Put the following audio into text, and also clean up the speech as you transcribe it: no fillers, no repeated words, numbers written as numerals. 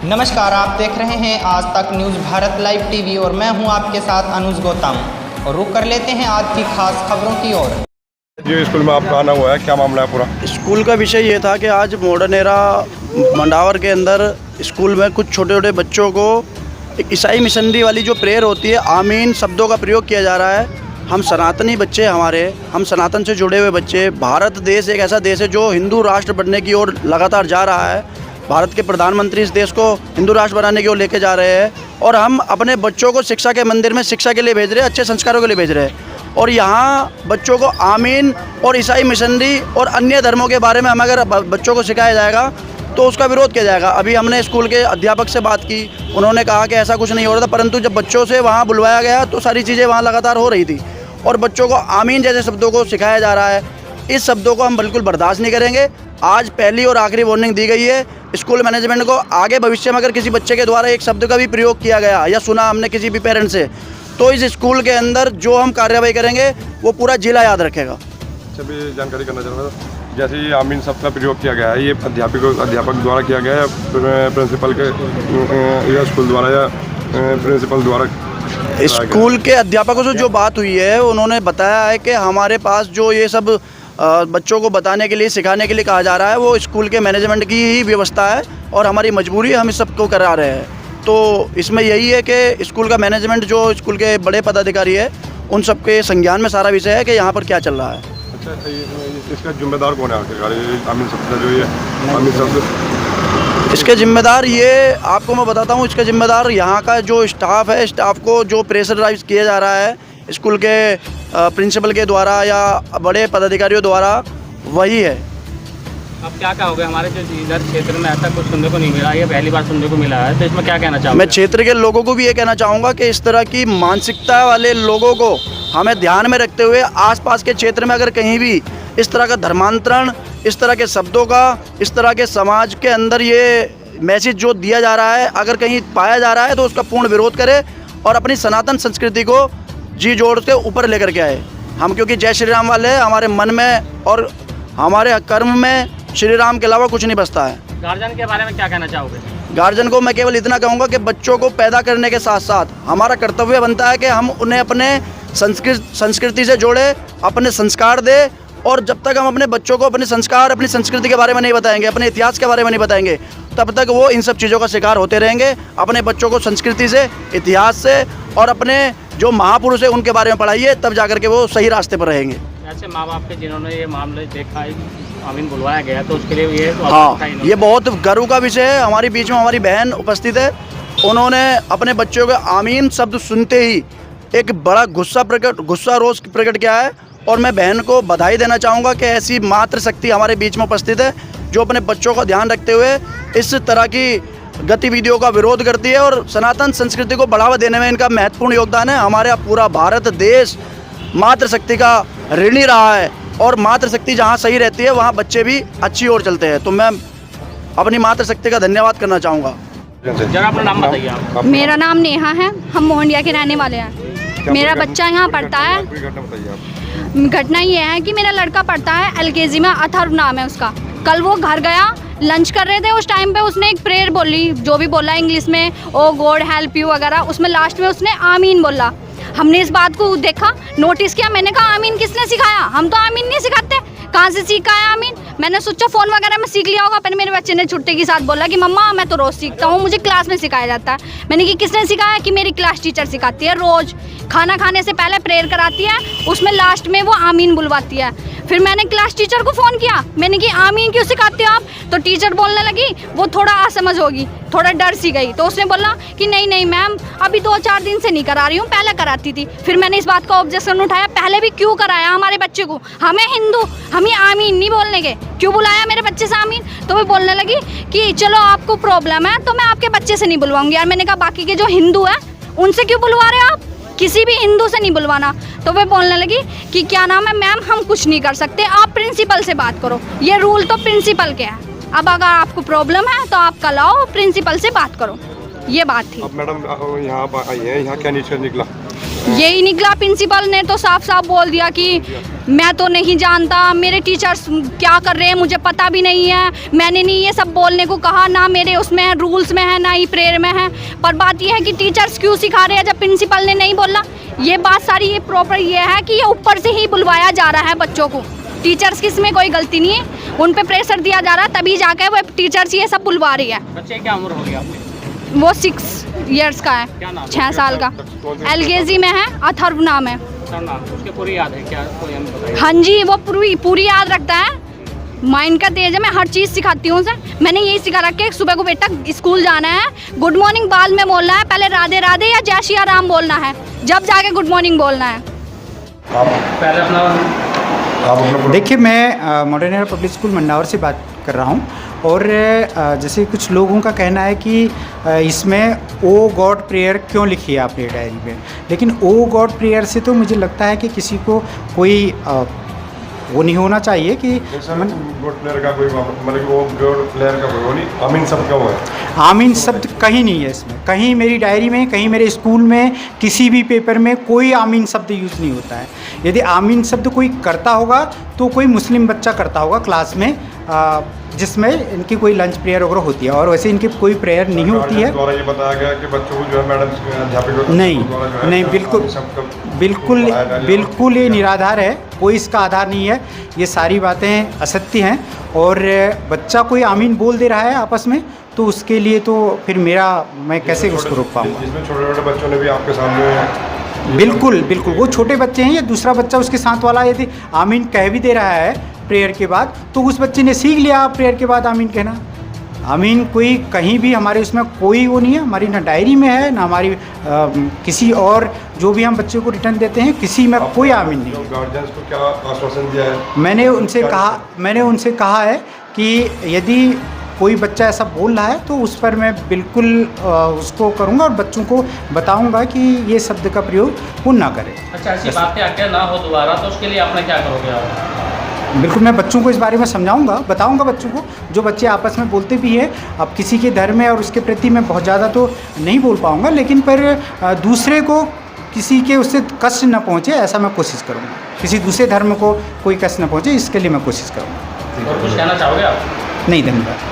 नमस्कार, आप देख रहे हैं आज तक न्यूज़ भारत लाइव टीवी और मैं हूं आपके साथ अनुज गौतम। और रुक कर लेते हैं आज की खास खबरों की ओर। ये स्कूल में आपका आना हुआ है, क्या मामला है पूरा? स्कूल का विषय ये था कि आज मॉडर्न एरा मंडावर के अंदर स्कूल में कुछ छोटे छोटे बच्चों को एक ईसाई मिशनरी वाली जो प्रेयर होती है, आमीन शब्दों का प्रयोग किया जा रहा है। हम सनातनी बच्चे, हम सनातन से जुड़े हुए बच्चे, भारत देश एक ऐसा देश है जो हिंदू राष्ट्र बनने की ओर लगातार जा रहा है। भारत के प्रधानमंत्री इस देश को हिंदू राष्ट्र बनाने की ओर लेके जा रहे हैं और हम अपने बच्चों को शिक्षा के मंदिर में शिक्षा के लिए भेज रहे हैं, अच्छे संस्कारों के लिए भेज रहे हैं। और यहाँ बच्चों को आमीन और ईसाई मिशनरी और अन्य धर्मों के बारे में हम अगर बच्चों को सिखाया जाएगा तो उसका विरोध किया जाएगा। अभी हमने स्कूल के अध्यापक से बात की, उन्होंने कहा कि ऐसा कुछ नहीं हो रहा था, परंतु जब बच्चों से वहाँ बुलवाया गया तो सारी चीज़ें वहाँ लगातार हो रही थी और बच्चों को आमीन जैसे शब्दों को सिखाया जा रहा है। इस शब्दों को हम बिल्कुल बर्दाश्त नहीं करेंगे। आज पहली और आखिरी वार्निंग दी गई है स्कूल मैनेजमेंट को। आगे भविष्य में अगर किसी बच्चे के द्वारा एक शब्द का भी प्रयोग किया गया या सुना हमने किसी भी पेरेंट्स से, तो इस स्कूल के अंदर जो हम कार्रवाई करेंगे वो पूरा जिला याद रखेगा। सभी जानकारी करना चाह रहा था, जैसे ये आमीन शब्द का प्रयोग किया गया है, ये अध्यापक द्वारा किया गया है, प्रिंसिपल के या स्कूल द्वारा या प्रिंसिपल द्वारा? स्कूल के अध्यापकों से जो बात हुई है उन्होंने बताया है कि हमारे पास जो ये सब बच्चों को बताने के लिए, सिखाने के लिए कहा जा रहा है, वो स्कूल के मैनेजमेंट की ही व्यवस्था है और हमारी मजबूरी है, हम इस सबको करा रहे हैं। तो इसमें यही है कि स्कूल का मैनेजमेंट, जो स्कूल के बड़े पदाधिकारी है, उन सबके संज्ञान में सारा विषय है कि यहाँ पर क्या चल रहा है। अच्छा, इसका जिम्मेदार कौन है आखिरकार? आमीन शब्द जो ये आमीन शब्द, इसके जिम्मेदार ये आपको मैं बताता हूँ। इसका जिम्मेदार यहाँ का जो स्टाफ है, स्टाफ को जो प्रेशराइज किया जा रहा है स्कूल के प्रिंसिपल के द्वारा या बड़े पदाधिकारियों द्वारा, वही है। अब क्या कहोगे? हमारे जो इधर क्षेत्र में ऐसा कुछ सुनने को नहीं मिला, ये पहली बार सुनने को मिला है, तो इसमें क्या कहना चाहूँगा? मैं क्षेत्र के लोगों को भी ये कहना चाहूँगा कि इस तरह की मानसिकता वाले लोगों को हमें ध्यान में रखते हुए आसपास के क्षेत्र में अगर कहीं भी इस तरह का धर्मांतरण, इस तरह के शब्दों का, इस तरह के समाज के अंदर ये मैसेज जो दिया जा रहा है, अगर कहीं पाया जा रहा है तो उसका पूर्ण विरोध करे और अपनी सनातन संस्कृति को जी जोड़ के ऊपर लेकर के आए। हम क्योंकि जय श्री राम वाले हैं, हमारे मन में और हमारे कर्म में श्री राम के अलावा कुछ नहीं बचता है। गार्जियन के बारे में क्या कहना चाहोगे? गार्जियन को मैं केवल इतना कहूँगा कि बच्चों को पैदा करने के साथ साथ हमारा कर्तव्य बनता है कि हम उन्हें अपने संस्कृति से जोड़े, अपने संस्कार दे। और जब तक हम अपने बच्चों को अपने संस्कार, अपनी संस्कृति के बारे में नहीं बताएंगे, अपने इतिहास के बारे में नहीं बताएंगे, तब तक वो इन सब चीज़ों का शिकार होते रहेंगे। अपने बच्चों को संस्कृति से, इतिहास से और अपने जो महापुरुष है उनके बारे में पढ़ाइए, तब जाकर के वो सही रास्ते पर रहेंगे। ऐसे माँ बाप के जिन्होंने ये मामले देखा है, आमीन बुलवाया गया, तो उसके लिए ये ये बहुत गर्व का विषय है। हमारे बीच में हमारी बहन उपस्थित है, उन्होंने अपने बच्चों के आमीन शब्द सुनते ही एक बड़ा गुस्सा रोष प्रकट किया है। और मैं बहन को बधाई देना चाहूँगा कि ऐसी मातृ शक्ति हमारे बीच में उपस्थित है जो अपने बच्चों का ध्यान रखते हुए इस तरह की गतिविधियों का विरोध करती है और सनातन संस्कृति को बढ़ावा देने में इनका महत्वपूर्ण योगदान है। हमारे पूरा भारत देश मातृशक्ति का ऋणी रहा है और मातृशक्ति जहाँ सही रहती है वहाँ बच्चे भी अच्छी ओर चलते हैं। तो मैं अपनी मातृशक्ति का धन्यवाद करना चाहूँगा। जरा अपना नाम बताइए आप। मेरा नाम नेहा है, हम मोहनिया के रहने वाले हैं। मेरा बच्चा यहाँ पढ़ता है। घटना ये है कि मेरा लड़का पढ़ता है LKG में, अथर्व नाम है उसका। कल वो घर गया, लंच कर रहे थे, उस टाइम पे उसने एक प्रेयर बोली, जो भी बोला इंग्लिश में, ओ गॉड हेल्प यू वगैरह, उसमें लास्ट में उसने आमीन बोला। हमने इस बात को देखा, नोटिस किया, मैंने कहा आमीन किसने सिखाया? हम तो आमीन नहीं सिखाते, कहाँ से सीखा है आमीन? मैंने सोचा फ़ोन वगैरह में सीख लिया होगा। पर मेरे बच्चे ने छुट्टी के साथ बोला कि मम्मा मैं तो रोज़ सीखता हूँ, मुझे क्लास में सिखाया जाता है। मैंने कि किसने सिखाया? कि मेरी क्लास टीचर सिखाती है, रोज़ खाना खाने से पहले प्रेयर कराती है, उसमें लास्ट में वो आमीन बुलवाती है। फिर मैंने क्लास टीचर को फ़ोन किया, मैंने कि आमीन क्यों सिखाते हो आप? तो टीचर बोलने लगी, वो थोड़ा असमझ होगी, थोड़ा डर सी गई, तो उसने बोला कि नहीं मैम, अभी 2-4 दिन से नहीं करा रही हूँ, पहले कराती थी। फिर मैंने इस बात का ऑब्जेक्शन उठाया, पहले भी क्यों कराया हमारे बच्चे को? हमें हिंदू, हमें आमीन नहीं बोलने के, क्यों बुलाया मेरे बच्चे से आमीन? तो वो बोलने लगी कि चलो आपको प्रॉब्लम है तो मैं आपके बच्चे से नहीं बुलवाऊंगी। यार मैंने कहा बाकी के जो हिंदू है उनसे क्यों बुलवा रहे हो आप? किसी भी हिंदू से नहीं बुलवाना। तो वे बोलने लगी कि क्या नाम है मैम, हम कुछ नहीं कर सकते, आप प्रिंसिपल से बात करो, ये रूल तो प्रिंसिपल के है। अब अगर आपको प्रॉब्लम है तो आप कल आओ, प्रिंसिपल से बात करो, ये बात थी। अब मैडम यहाँ आई है, यहाँ क्या निष्कर्ष निकला? यही निकला। प्रिंसिपल ने तो साफ साफ बोल दिया कि मैं तो नहीं जानता, मेरे टीचर्स क्या कर रहे हैं मुझे पता भी नहीं है, मैंने नहीं ये सब बोलने को कहा, ना मेरे उसमें है, रूल्स में है, ना ही प्रेयर में है। पर बात ये है कि टीचर्स क्यों सिखा रहे हैं जब प्रिंसिपल ने नहीं बोला। ये बात सारी ये प्रॉपर ये है कि ये ऊपर से ही बुलवाया जा रहा है बच्चों को। टीचर्स की इसमें कोई गलती नहीं है, उन पे प्रेशर दिया जा रहा है, तभी जाके वो टीचर्स ये सब बुलवा रही है। बच्चे क्या उम्र हो गई आपकी? वो 6 इयर्स का है, क्या नाम है? 6 साल का। LKG में है, अथर्व नाम है। सर नाम उसके पूरी याद है क्या? कोई हमें बताइए। हाँ जी, वो पूरी याद रखता है। माइंड का तेज है, मैं हर चीज़ सिखाती हूँ उसे। मैंने यही सिखा रखा है, सुबह को बेटा स्कूल जाना है, गुड मॉर्निंग बाद में बोलना है, पहले राधे राधे या जय श्री राम बोलना है, जब जाके गुड मॉर्निंग बोलना है। पहले अपना देखिए, मैं मॉडर्न पब्लिक स्कूल मंडावर से बात कर रहा हूँ। और जैसे कुछ लोगों का कहना है कि इसमें ओ गॉड प्रेयर क्यों लिखी है आपने डायरी में, लेकिन ओ गॉड प्रेयर से तो मुझे लगता है कि किसी को कोई वो नहीं होना चाहिए कि गॉड प्लेयर का कोई मतलब वो गॉड प्लेयर का कोई वो नहीं। आमीन शब्द क्यों है? आमीन शब्द कहीं नहीं है इसमें, कहीं मेरी डायरी में, कहीं मेरे स्कूल में, किसी भी पेपर में कोई आमीन शब्द यूज़ नहीं होता है। यदि आमीन शब्द कोई करता होगा तो कोई मुस्लिम बच्चा करता होगा क्लास में, जिसमें इनकी कोई लंच प्रेयर वगैरह होती है, और वैसे इनकी कोई प्रेयर नहीं होती है। द्वारा ये बताया गया कि बच्चों को जो है मैडम अध्यापक नहीं, बिल्कुल ये निराधार है, कोई इसका आधार नहीं है। ये सारी बातें असत्य हैं, और बच्चा कोई आमीन बोल दे रहा है आपस में, तो उसके लिए तो फिर मैं कैसे उसको रोक पाऊँगा? जिसमें छोटे छोटे बच्चों ने भी आपके सामने बिल्कुल वो छोटे बच्चे हैं या दूसरा बच्चा उसके साथ वाला यदि आमीन कह भी दे रहा है प्रेयर के बाद, तो उस बच्चे ने सीख लिया प्रेयर के बाद आमीन कहना। आमीन कोई कहीं भी हमारे उसमें कोई वो नहीं है, हमारी ना डायरी में है, ना हमारी किसी और जो भी हम बच्चे को रिटर्न देते हैं किसी में कोई आमीन नहीं। गार्जियंस को क्या आश्वासन दिया है? मैंने उनसे कहा है कि यदि कोई बच्चा ऐसा बोल रहा है तो उस पर मैं बिल्कुल उसको करूँगा और बच्चों को बताऊँगा कि ये शब्द का प्रयोग वो ना करें। अच्छा, ऐसी बातें आगे ना हो दोबारा, तो उसके लिए आपने क्या करोगे आप? बिल्कुल, मैं बच्चों को इस बारे में समझाऊंगा, बताऊंगा बच्चों को। जो बच्चे आपस में बोलते भी हैं, अब किसी के धर्म है और उसके प्रति मैं बहुत ज़्यादा तो नहीं बोल पाऊंगा, लेकिन पर दूसरे को किसी के उससे कष्ट न पहुंचे ऐसा मैं कोशिश करूंगा। किसी दूसरे धर्म को कोई कष्ट न पहुंचे इसके लिए मैं कोशिश करूंगा। और कुछ कहना चाहोगे आप? नहीं, धन्यवाद।